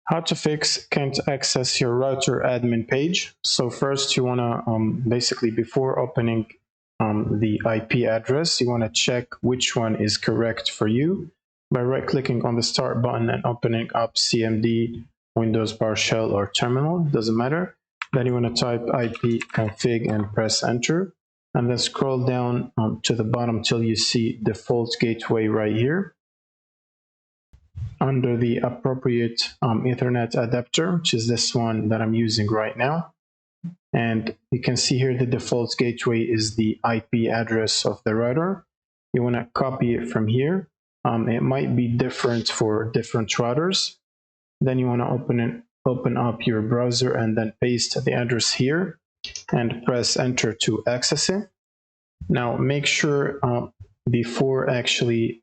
How to fix can't access your router admin page. So first you want to basically, before opening the IP address, you want to check which one is correct for you by right clicking on the start button and opening up CMD, Windows PowerShell or terminal, doesn't matter. Then you want to type ipconfig and press enter, and then scroll down to the bottom till you see default gateway right here. Under the appropriate Ethernet adapter, which is this one that I'm using right now. And you can see here the default gateway is the IP address of the router. You want to copy it from here. It might be different for different routers. Then you want to open up your browser and then paste the address here and press enter to access it. Now make sure before actually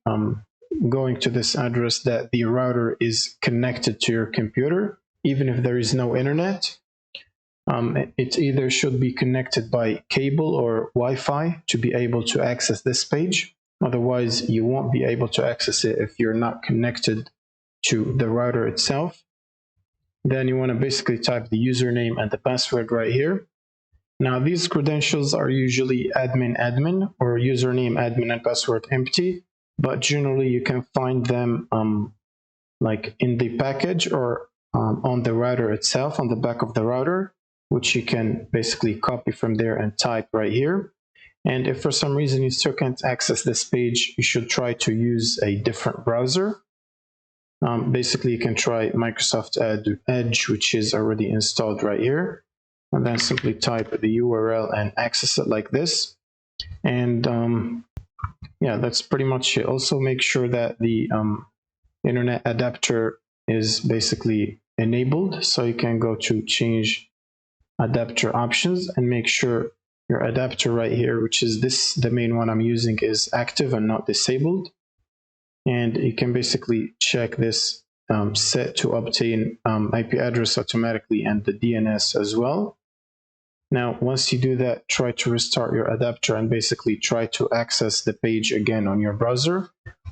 going to this address that the router is connected to your computer, even if there is no internet. It either should be connected by cable or Wi-Fi to be able to access this page. Otherwise, you won't be able to access it if you're not connected to the router itself. Then you want to basically type the username and the password right here. Now these credentials are usually admin or username admin and password empty, but generally you can find them like in the package or on the router itself, on the back of the router, which you can basically copy from there and type right here. And if for some reason you still can't access this page, you should try to use a different browser. Basically you can try Microsoft Edge, which is already installed right here, and then simply type the URL and access it like this. And yeah, that's pretty much it. Also make sure that the internet adapter is basically enabled, so you can go to change adapter options and make sure your adapter right here, which is this, the main one I'm using, is active and not disabled. And you can basically check this set to obtain IP address automatically and the DNS as well. Now, once you do that, try to restart your adapter and basically try to access the page again on your browser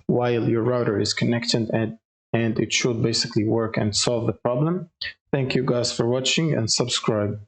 while your router is connected, and it should basically work and solve the problem. Thank you guys for watching, and subscribe.